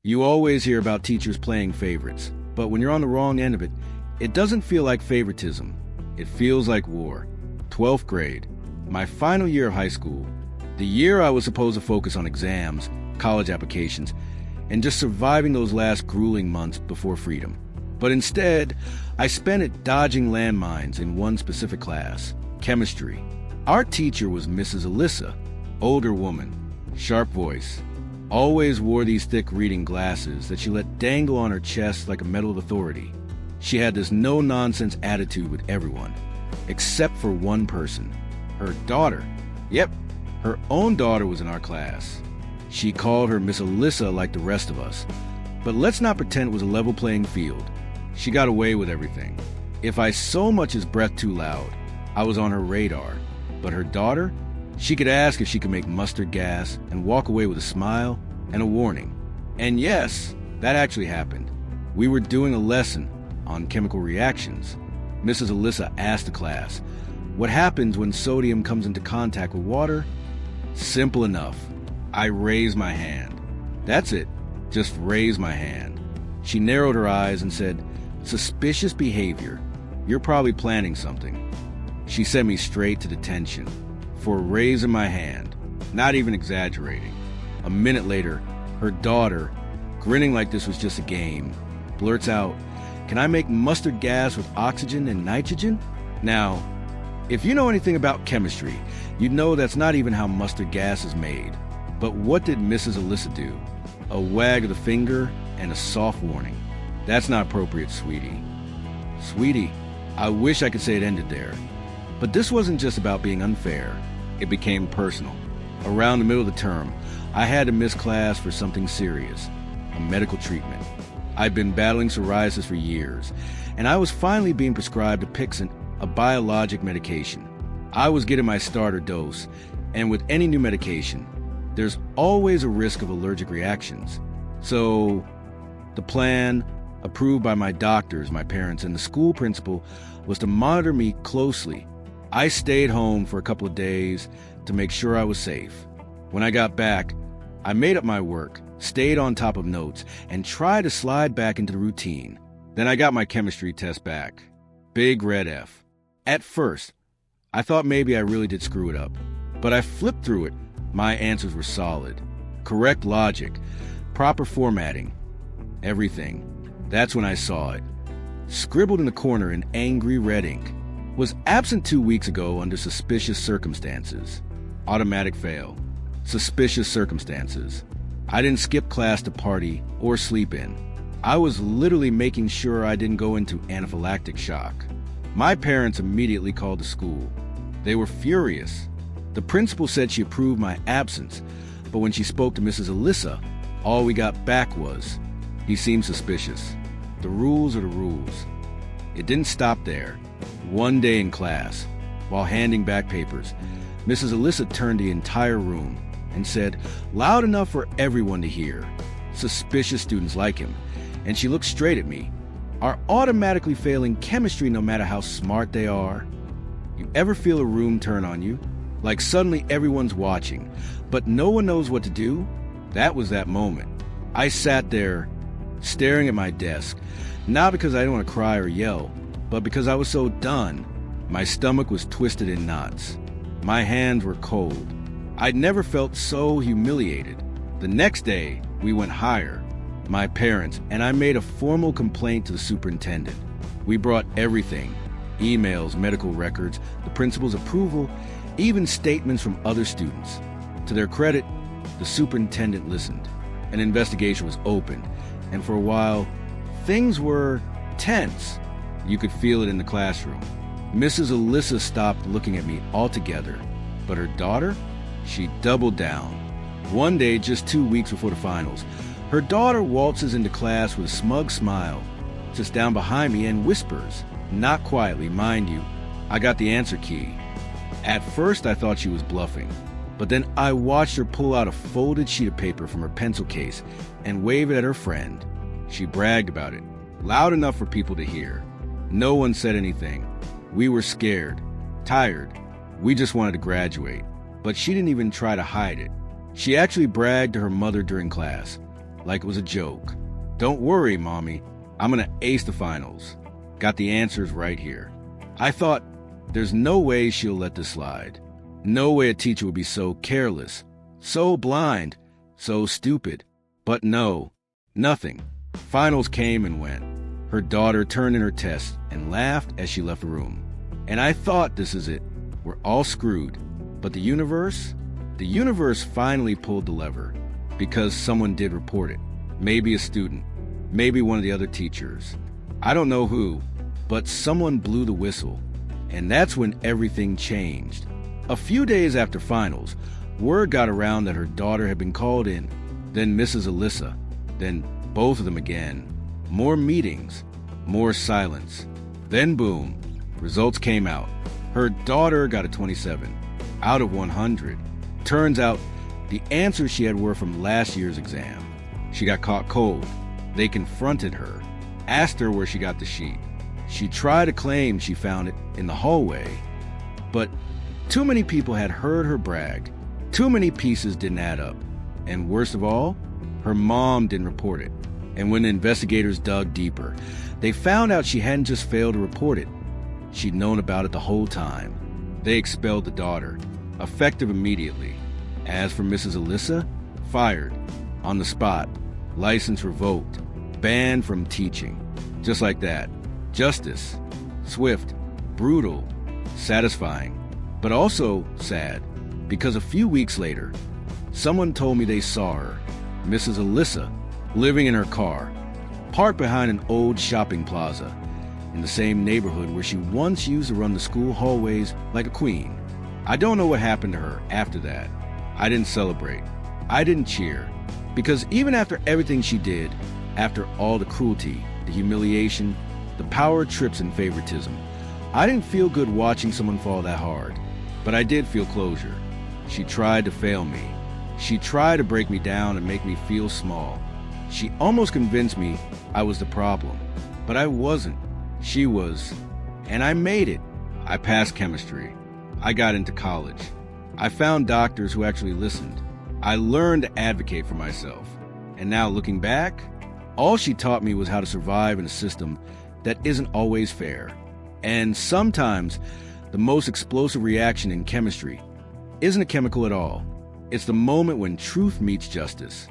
You always hear about teachers playing favorites, but when you're on the wrong end of it, it doesn't feel like favoritism. It feels like war. 12th grade, my final year of high school, the year I was supposed to focus on exams, college applications, and just surviving those last grueling months before freedom. But instead, I spent it dodging landmines in one specific class, chemistry. Our teacher was Mrs. Alyssa, older woman, sharp voice, always wore these thick reading glasses that she let dangle on her chest like a medal of authority. She had this no-nonsense attitude with everyone, except for one person, her daughter. Yep, her own daughter was in our class. She called her Miss Alyssa like the rest of us. But let's not pretend it was a level playing field. She got away with everything. If I so much as breathed too loud, I was on her radar. But her daughter, she could ask if she could make mustard gas and walk away with a smile and a warning. And yes, that actually happened. We were doing a lesson on chemical reactions. Mrs. Alyssa asked the class, "What happens when sodium comes into contact with water?" Simple enough. I raised my hand. That's it. Just raised my hand. She narrowed her eyes and said, "Suspicious behavior. You're probably planning something." She sent me straight to detention for raising my hand, not even exaggerating. A minute later, her daughter, grinning like this was just a game, blurts out, "Can I make mustard gas with oxygen and nitrogen?" Now, if you know anything about chemistry, you'd know that's not even how mustard gas is made. But what did Mrs. Alyssa do? A wag of the finger and a soft warning. "That's not appropriate, sweetie." Sweetie, I wish I could say it ended there. But this wasn't just about being unfair. It became personal. Around the middle of the term, I had to miss class for something serious, a medical treatment. I'd been battling psoriasis for years, and I was finally being prescribed Dupixent, a biologic medication. I was getting my starter dose, and with any new medication, there's always a risk of allergic reactions. So, the plan, approved by my doctors, my parents, and the school principal, was to monitor me closely. I stayed home for a couple of days to make sure I was safe. When I got back, I made up my work, stayed on top of notes, and tried to slide back into the routine. Then I got my chemistry test back. Big red F. At first, I thought maybe I really did screw it up, but I flipped through it. My answers were solid. Correct logic, proper formatting, everything. That's when I saw it. Scribbled in the corner in angry red ink. Was absent 2 weeks ago under suspicious circumstances. Automatic fail. Suspicious circumstances. I didn't skip class to party or sleep in. I was literally making sure I didn't go into anaphylactic shock. My parents immediately called the school. They were furious. The principal said she approved my absence, but when she spoke to Mrs. Alyssa, all we got back was, "He seemed suspicious. The rules are the rules." It didn't stop there. One day in class, while handing back papers, Mrs. Alyssa turned the entire room and said, loud enough for everyone to hear, "Suspicious students like him," and she looked straight at me, "are automatically failing chemistry no matter how smart they are." You ever feel a room turn on you? Like suddenly everyone's watching, but no one knows what to do? That was that moment. I sat there, staring at my desk, not because I didn't want to cry or yell, but because I was so done. My stomach was twisted in knots. My hands were cold. I'd never felt so humiliated. The next day, we went higher, my parents, and I made a formal complaint to the superintendent. We brought everything, emails, medical records, the principal's approval, even statements from other students. To their credit, the superintendent listened. An investigation was opened, and for a while, things were tense. You could feel it in the classroom. Mrs. Alyssa stopped looking at me altogether, but her daughter, she doubled down. One day, just 2 weeks before the finals, her daughter waltzes into class with a smug smile, sits down behind me and whispers, not quietly, mind you, I got the answer key. At first, I thought she was bluffing, but then I watched her pull out a folded sheet of paper from her pencil case and wave it at her friend. She bragged about it, loud enough for people to hear. No one said anything. We were scared, tired. We just wanted to graduate. But she didn't even try to hide it. She actually bragged to her mother during class, like it was a joke. Don't worry, Mommy. I'm gonna ace the finals. Got the answers right here. I thought, there's no way she'll let this slide. No way a teacher would be so careless, so blind, so stupid. But no, nothing. Finals came and went. Her daughter turned in her test and laughed as she left the room. And I thought, this is it. We're all screwed. But the universe finally pulled the lever, because someone did report it. Maybe a student, maybe one of the other teachers. I don't know who, but someone blew the whistle. And that's when everything changed. A few days after finals, word got around that her daughter had been called in, then Mrs. Alyssa, then both of them again. More meetings, more silence. Then boom, results came out. Her daughter got a 27 out of 100. Turns out the answers she had were from last year's exam. She got caught cold. They confronted her, asked her where she got the sheet. She tried to claim she found it in the hallway, but too many people had heard her brag. Too many pieces didn't add up. And worst of all, her mom didn't report it. And when the investigators dug deeper, they found out she hadn't just failed to report it. She'd known about it the whole time. They expelled the daughter, effective immediately. As for Mrs. Alyssa, fired, on the spot, license revoked, banned from teaching. Just like that. Justice. Swift, brutal, satisfying, but also sad, because a few weeks later, someone told me they saw her, Mrs. Alyssa, living in her car, parked behind an old shopping plaza, in the same neighborhood where she once used to run the school hallways like a queen. I don't know what happened to her after that. I didn't celebrate. I didn't cheer. Because even after everything she did, after all the cruelty, the humiliation, the power trips and favoritism, I didn't feel good watching someone fall that hard. But I did feel closure. She tried to fail me. She tried to break me down and make me feel small. She almost convinced me I was the problem. But I wasn't. She was. And I made it. I passed chemistry. I got into college. I found doctors who actually listened. I learned to advocate for myself. And now looking back, all she taught me was how to survive in a system that isn't always fair. And sometimes the most explosive reaction in chemistry isn't a chemical at all. It's the moment when truth meets justice.